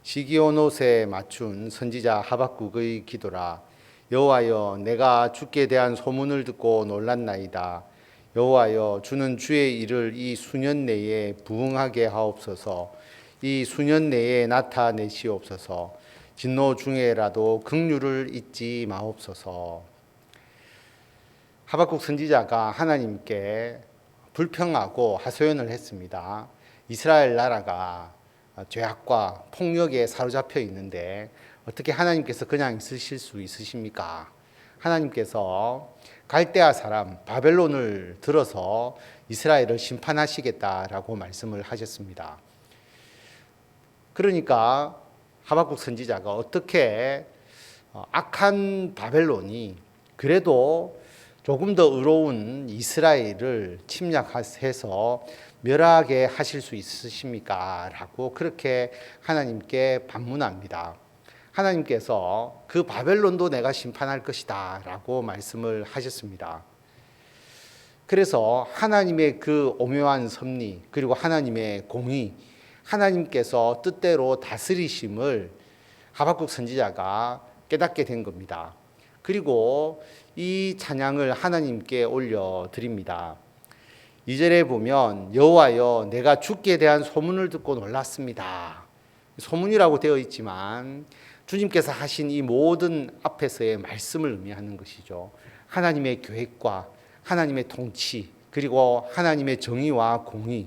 시기온옷에 맞춘 선지자 하박국의 기도라. 여호와여, 내가 주께 대한 소문을 듣고 놀랐나이다. 여호와여, 주는 주의 일을 이 수년 내에 부응하게 하옵소서. 이 수년 내에 나타내시옵소서. 진노 중에라도 긍휼을 잊지 마옵소서. 하박국 선지자가 하나님께 불평하고 하소연을 했습니다. 이스라엘 나라가 죄악과 폭력에 사로잡혀 있는데 어떻게 하나님께서 그냥 있으실 수 있으십니까? 하나님께서 갈대아 사람 바벨론을 들어서 이스라엘을 심판하시겠다라고 말씀을 하셨습니다. 그러니까 하박국 선지자가 어떻게 악한 바벨론이 그래도 조금 더 의로운 이스라엘을 침략해서 멸하게 하실 수 있으십니까? 라고 그렇게 하나님께 반문합니다. 하나님께서 그 바벨론도 내가 심판할 것이다 라고 말씀을 하셨습니다. 그래서 하나님의 그 오묘한 섭리 그리고 하나님의 공의, 하나님께서 뜻대로 다스리심을 하박국 선지자가 깨닫게 된 겁니다. 그리고 이 찬양을 하나님께 올려드립니다. 2절에 보면 여호와여, 내가 주께 대한 소문을 듣고 놀랐습니다. 소문이라고 되어 있지만 주님께서 하신 이 모든 앞에서의 말씀을 의미하는 것이죠. 하나님의 계획과 하나님의 통치 그리고 하나님의 정의와 공의,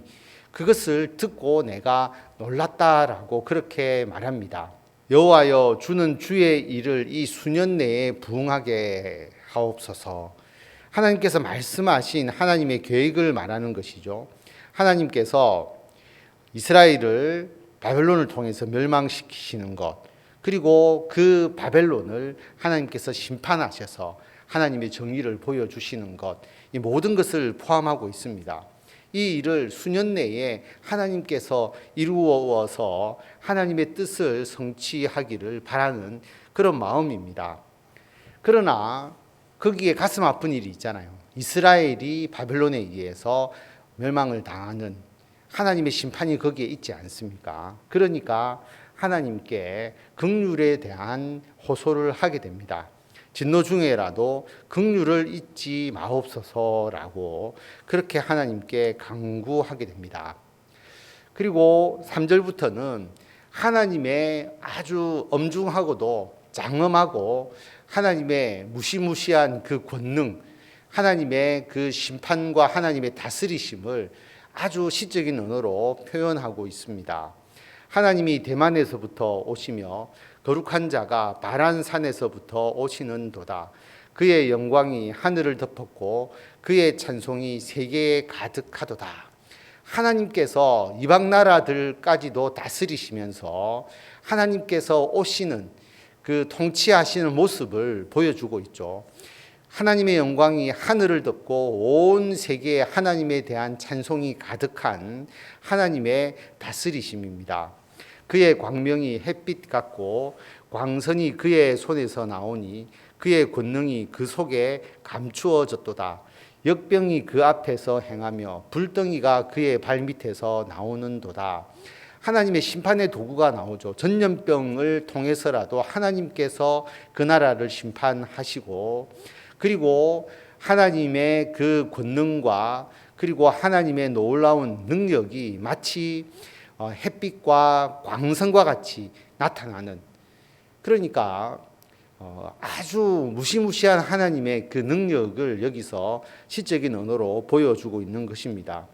그것을 듣고 내가 놀랐다라고 그렇게 말합니다. 여호와여, 주는 주의 일을 이 수년 내에 부응하게 하옵소서. 하나님께서 말씀하신 하나님의 계획을 말하는 것이죠. 하나님께서 이스라엘을 바벨론을 통해서 멸망시키시는 것, 그리고 그 바벨론을 하나님께서 심판하셔서 하나님의 정의를 보여주시는 것, 이 모든 것을 포함하고 있습니다. 이 일을 수년 내에 하나님께서 이루어서 하나님의 뜻을 성취하기를 바라는 그런 마음입니다. 그러나 거기에 가슴 아픈 일이 있잖아요. 이스라엘이 바벨론에 의해서 멸망을 당하는 하나님의 심판이 거기에 있지 않습니까? 그러니까 하나님께 긍휼에 대한 호소를 하게 됩니다. 진노 중에라도 긍휼을 잊지 마옵소서라고 그렇게 하나님께 간구하게 됩니다. 그리고 3절부터는 하나님의 아주 엄중하고도 장엄하고 하나님의 무시무시한 그 권능, 하나님의 그 심판과 하나님의 다스리심을 아주 시적인 언어로 표현하고 있습니다. 하나님이 대만에서부터 오시며 거룩한 자가 바란산에서부터 오시는도다. 그의 영광이 하늘을 덮었고 그의 찬송이 세계에 가득하도다. 하나님께서 이방 나라들까지도 다스리시면서 하나님께서 오시는 그 통치하시는 모습을 보여주고 있죠. 하나님의 영광이 하늘을 덮고 온 세계에 하나님에 대한 찬송이 가득한 하나님의 다스리심입니다. 그의 광명이 햇빛 같고 광선이 그의 손에서 나오니 그의 권능이 그 속에 감추어졌도다. 역병이 그 앞에서 행하며 불덩이가 그의 발밑에서 나오는도다. 하나님의 심판의 도구가 나오죠. 전염병을 통해서라도 하나님께서 그 나라를 심판하시고, 그리고 하나님의 그 권능과 그리고 하나님의 놀라운 능력이 마치 햇빛과 광선과 같이 나타나는, 그러니까 아주 무시무시한 하나님의 그 능력을 여기서 시적인 언어로 보여주고 있는 것입니다.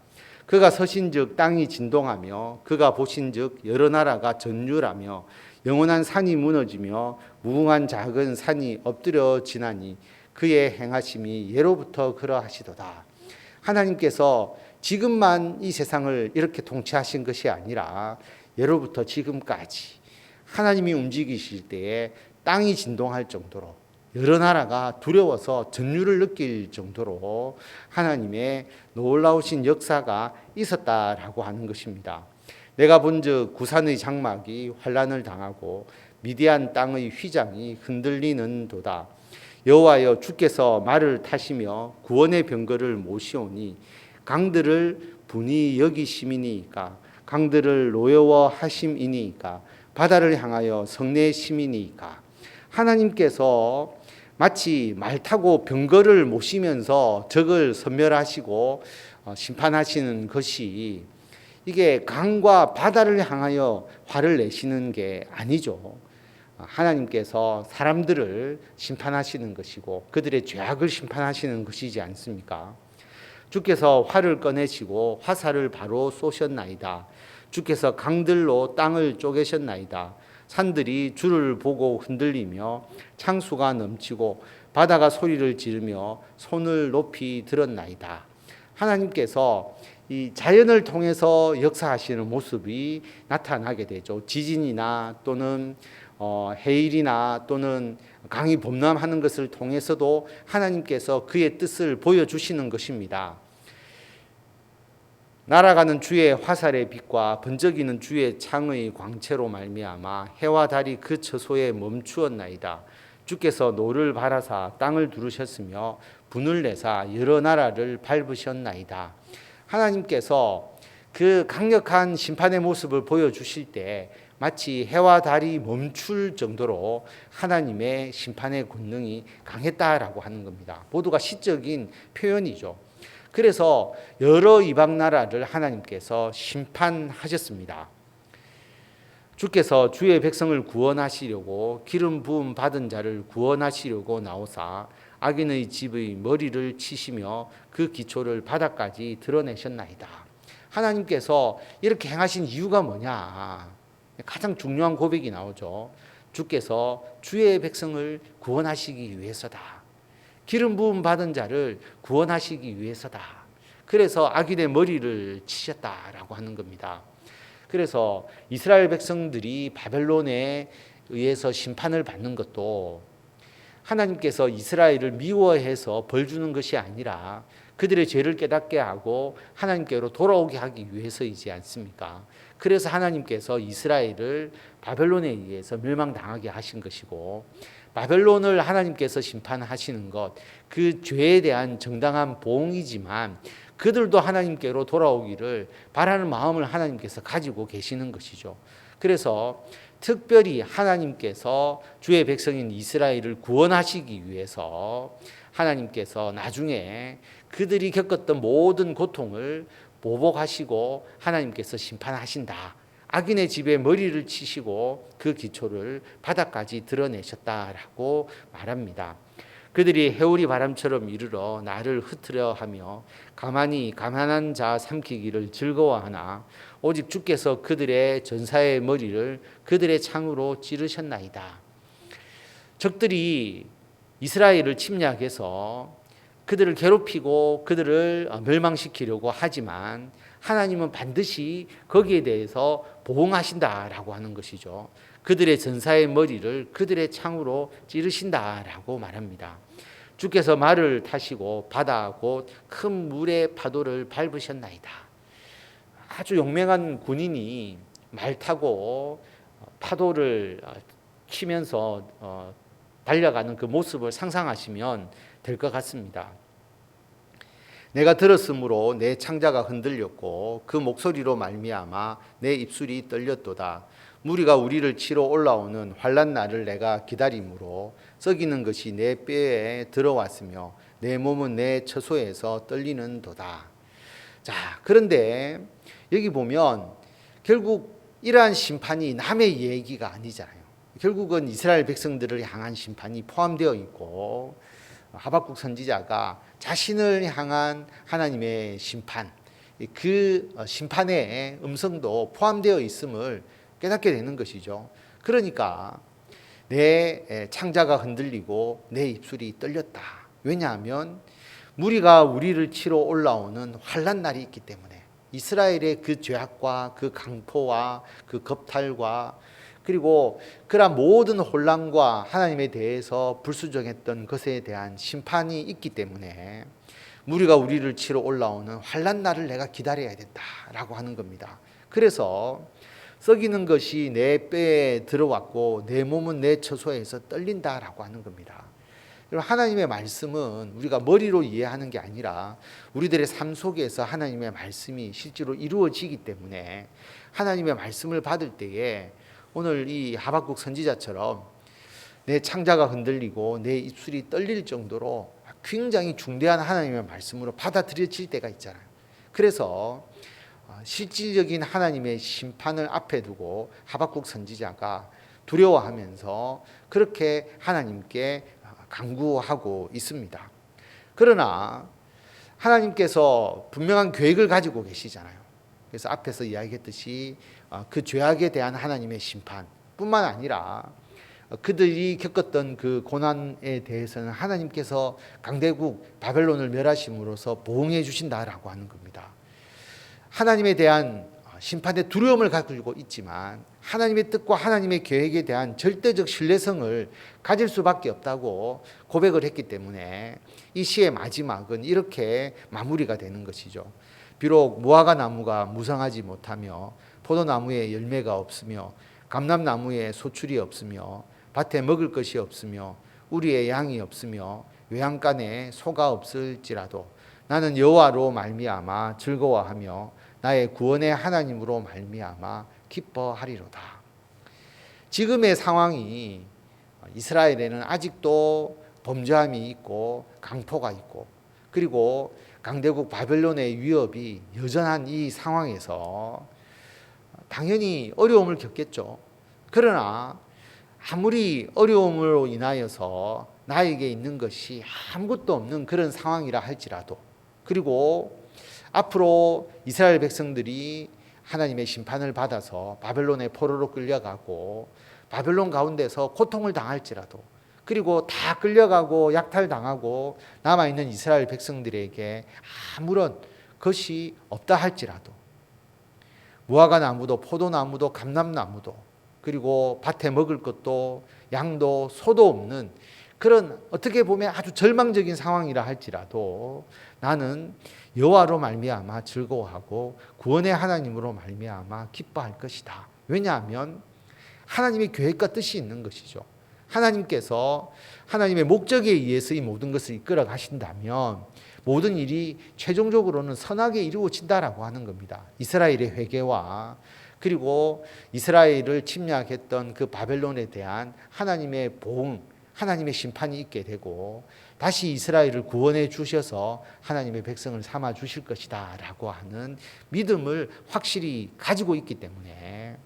그가 서신즉 땅이 진동하며 그가 보신즉 여러 나라가 전율하며 영원한 산이 무너지며 무궁한 작은 산이 엎드려지나니 그의 행하심이 예로부터 그러하시도다. 하나님께서 지금만 이 세상을 이렇게 통치하신 것이 아니라 예로부터 지금까지 하나님이 움직이실 때에 땅이 진동할 정도로 여러 나라가 두려워서 전율을 느낄 정도로 하나님의 놀라우신 역사가 있었다라고 하는 것입니다. 내가 본즉 구산의 장막이 환란을 당하고 미디안 땅의 휘장이 흔들리는도다. 여호와여, 주께서 말을 타시며 구원의 병거를 모시오니 강들을 분이 여기심이니까 강들을 노여워하심이니까 바다를 향하여 성내 시민이가. 하나님께서 마치 말 타고 병거를 모시면서 적을 섬멸하시고 심판하시는 것이 이게 강과 바다를 향하여 화를 내시는 게 아니죠. 하나님께서 사람들을 심판하시는 것이고 그들의 죄악을 심판하시는 것이지 않습니까? 주께서 활을 꺼내시고 화살을 바로 쏘셨나이다. 주께서 강들로 땅을 쪼개셨나이다. 산들이 주를 보고 흔들리며 창수가 넘치고 바다가 소리를 지르며 손을 높이 들었나이다. 하나님께서 이 자연을 통해서 역사하시는 모습이 나타나게 되죠. 지진이나 또는 해일이나 또는 강이 범람하는 것을 통해서도 하나님께서 그의 뜻을 보여주시는 것입니다. 날아가는 주의 화살의 빛과 번쩍이는 주의 창의 광채로 말미암아 해와 달이 그 처소에 멈추었나이다. 주께서 노를 바라사 땅을 두르셨으며 분을 내사 여러 나라를 밟으셨나이다. 하나님께서 그 강력한 심판의 모습을 보여주실 때 마치 해와 달이 멈출 정도로 하나님의 심판의 권능이 강했다라고 하는 겁니다. 모두가 시적인 표현이죠. 그래서 여러 이방 나라를 하나님께서 심판하셨습니다. 주께서 주의 백성을 구원하시려고 기름 부음 받은 자를 구원하시려고 나오사 악인의 집의 머리를 치시며 그 기초를 바닥까지 드러내셨나이다. 하나님께서 이렇게 행하신 이유가 뭐냐? 가장 중요한 고백이 나오죠. 주께서 주의 백성을 구원하시기 위해서다. 기름 부음 받은 자를 구원하시기 위해서다. 그래서 악인의 머리를 치셨다라고 하는 겁니다. 그래서 이스라엘 백성들이 바벨론에 의해서 심판을 받는 것도 하나님께서 이스라엘을 미워해서 벌 주는 것이 아니라 그들의 죄를 깨닫게 하고 하나님께로 돌아오게 하기 위해서이지 않습니까? 그래서 하나님께서 이스라엘을 바벨론에 의해서 멸망당하게 하신 것이고 바벨론을 하나님께서 심판하시는 것, 그 죄에 대한 정당한 보응이지만 그들도 하나님께로 돌아오기를 바라는 마음을 하나님께서 가지고 계시는 것이죠. 그래서 특별히 하나님께서 주의 백성인 이스라엘을 구원하시기 위해서 하나님께서 나중에 그들이 겪었던 모든 고통을 보복하시고 하나님께서 심판하신다. 악인의 집에 머리를 치시고 그 기초를 바닥까지 드러내셨다라고 말합니다. 그들이 해오리 바람처럼 이르러 나를 흩으려 하며 가만히 가만한 자 삼키기를 즐거워하나 오직 주께서 그들의 전사의 머리를 그들의 창으로 찌르셨나이다. 적들이 이스라엘을 침략해서 그들을 괴롭히고 그들을 멸망시키려고 하지만 하나님은 반드시 거기에 대해서 보응하신다라고 하는 것이죠. 그들의 전사의 머리를 그들의 창으로 찌르신다라고 말합니다. 주께서 말을 타시고 바다 곧 큰 물의 파도를 밟으셨나이다. 아주 용맹한 군인이 말 타고 파도를 치면서 달려가는 그 모습을 상상하시면 될 것 같습니다. 내가 들었으므로 내 창자가 흔들렸고 그 목소리로 말미암아 내 입술이 떨렸도다. 무리가 우리를 치러 올라오는 환난 날을 내가 기다림으로 썩이는 것이 내 뼈에 들어왔으며 내 몸은 내 처소에서 떨리는도다. 자, 그런데 여기 보면 결국 이러한 심판이 남의 얘기가 아니잖아요. 결국은 이스라엘 백성들을 향한 심판이 포함되어 있고 하박국 선지자가 자신을 향한 하나님의 심판, 그 심판의 음성도 포함되어 있음을 깨닫게 되는 것이죠. 그러니까 내 창자가 흔들리고 내 입술이 떨렸다. 왜냐하면 무리가 우리를 치러 올라오는 환난 날이 있기 때문에 이스라엘의 그 죄악과 그 강포와 그 겁탈과 그리고 그러한 모든 혼란과 하나님에 대해서 불순종했던 것에 대한 심판이 있기 때문에 무리가 우리를 치러 올라오는 환난 날을 내가 기다려야 된다라고 하는 겁니다. 그래서 썩이는 것이 내 뼈에 들어왔고 내 몸은 내 처소에서 떨린다라고 하는 겁니다. 하나님의 말씀은 우리가 머리로 이해하는 게 아니라 우리들의 삶 속에서 하나님의 말씀이 실제로 이루어지기 때문에 하나님의 말씀을 받을 때에 오늘 이 하박국 선지자처럼 내 창자가 흔들리고 내 입술이 떨릴 정도로 굉장히 중대한 하나님의 말씀으로 받아들여질 때가 있잖아요. 그래서 실질적인 하나님의 심판을 앞에 두고 하박국 선지자가 두려워하면서 그렇게 하나님께 간구하고 있습니다. 그러나 하나님께서 분명한 계획을 가지고 계시잖아요. 그래서 앞에서 이야기했듯이 그 죄악에 대한 하나님의 심판뿐만 아니라 그들이 겪었던 그 고난에 대해서는 하나님께서 강대국 바벨론을 멸하심으로써 보응해 주신다라고 하는 겁니다. 하나님에 대한 심판의 두려움을 가지고 있지만 하나님의 뜻과 하나님의 계획에 대한 절대적 신뢰성을 가질 수밖에 없다고 고백을 했기 때문에 이 시의 마지막은 이렇게 마무리가 되는 것이죠. 비록 무화과 나무가 무성하지 못하며 포도나무에 열매가 없으며 감람나무에 소출이 없으며 밭에 먹을 것이 없으며 우리의 양이 없으며 외양간에 소가 없을지라도 나는 여호와로 말미암아 즐거워하며 나의 구원의 하나님으로 말미암아 기뻐하리로다. 지금의 상황이 이스라엘에는 아직도 범죄함이 있고 강포가 있고 그리고 강대국 바벨론의 위협이 여전한 이 상황에서 당연히 어려움을 겪겠죠. 그러나 아무리 어려움으로 인하여서 나에게 있는 것이 아무것도 없는 그런 상황이라 할지라도 그리고 앞으로 이스라엘 백성들이 하나님의 심판을 받아서 바벨론의 포로로 끌려가고 바벨론 가운데서 고통을 당할지라도 그리고 다 끌려가고 약탈당하고 남아있는 이스라엘 백성들에게 아무런 것이 없다 할지라도 무화과 나무도 포도나무도 감람나무도 그리고 밭에 먹을 것도 양도 소도 없는 그런 어떻게 보면 아주 절망적인 상황이라 할지라도 나는 여호와로 말미암아 즐거워하고 구원의 하나님으로 말미암아 기뻐할 것이다. 왜냐하면 하나님의 계획과 뜻이 있는 것이죠. 하나님께서 하나님의 목적에 의해서 이 모든 것을 이끌어 가신다면 모든 일이 최종적으로는 선하게 이루어진다라고 하는 겁니다. 이스라엘의 회개와 그리고 이스라엘을 침략했던 그 바벨론에 대한 하나님의 보응, 하나님의 심판이 있게 되고 다시 이스라엘을 구원해 주셔서 하나님의 백성을 삼아 주실 것이다 라고 하는 믿음을 확실히 가지고 있기 때문에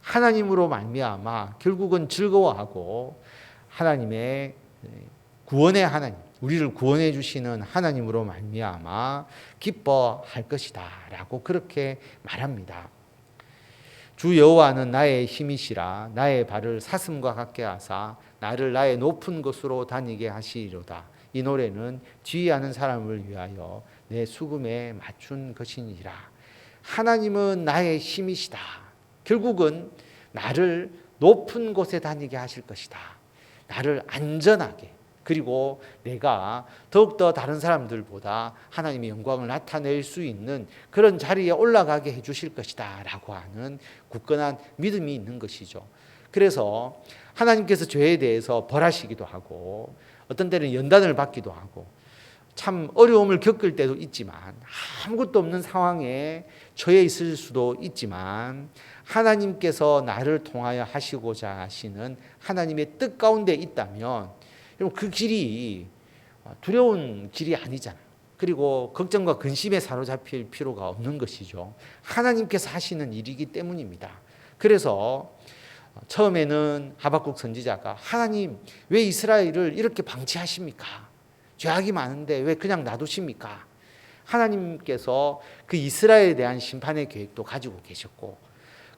하나님으로 말미암아 결국은 즐거워하고 하나님의 구원의 하나님, 우리를 구원해 주시는 하나님으로 말미암아 기뻐할 것이다 라고 그렇게 말합니다. 주 여호와는 나의 힘이시라 나의 발을 사슴과 같게 하사 나를 나의 높은 곳으로 다니게 하시리로다. 이 노래는 지휘하는 사람을 위하여 내 수금에 맞춘 것이니라. 하나님은 나의 힘이시다. 결국은 나를 높은 곳에 다니게 하실 것이다. 나를 안전하게 그리고 내가 더욱더 다른 사람들보다 하나님의 영광을 나타낼 수 있는 그런 자리에 올라가게 해주실 것이다 라고 하는 굳건한 믿음이 있는 것이죠. 그래서 하나님께서 죄에 대해서 벌하시기도 하고 어떤 때는 연단을 받기도 하고 참 어려움을 겪을 때도 있지만 아무것도 없는 상황에 처해 있을 수도 있지만 하나님께서 나를 통하여 하시고자 하시는 하나님의 뜻 가운데 있다면 그 길이 두려운 길이 아니잖아요. 그리고 걱정과 근심에 사로잡힐 필요가 없는 것이죠. 하나님께서 하시는 일이기 때문입니다. 그래서 처음에는 하박국 선지자가 하나님 왜 이스라엘을 이렇게 방치하십니까? 죄악이 많은데 왜 그냥 놔두십니까? 하나님께서 그 이스라엘에 대한 심판의 계획도 가지고 계셨고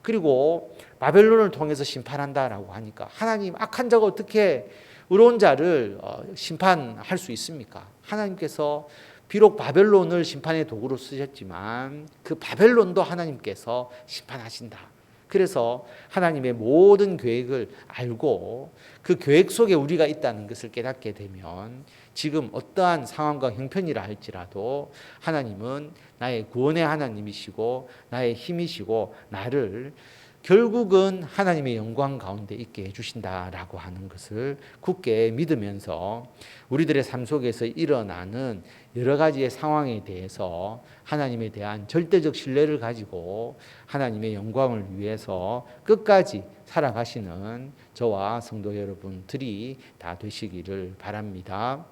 그리고 바벨론을 통해서 심판한다라고 하니까 하나님 악한 자가 어떻게 의로운 자를 심판할 수 있습니까? 하나님께서 비록 바벨론을 심판의 도구로 쓰셨지만 그 바벨론도 하나님께서 심판하신다. 그래서 하나님의 모든 계획을 알고 그 계획 속에 우리가 있다는 것을 깨닫게 되면 지금 어떠한 상황과 형편이라 할지라도 하나님은 나의 구원의 하나님이시고 나의 힘이시고 나를 결국은 하나님의 영광 가운데 있게 해주신다라고 하는 것을 굳게 믿으면서 우리들의 삶 속에서 일어나는 여러 가지의 상황에 대해서 하나님에 대한 절대적 신뢰를 가지고 하나님의 영광을 위해서 끝까지 살아가시는 저와 성도 여러분들이 다 되시기를 바랍니다.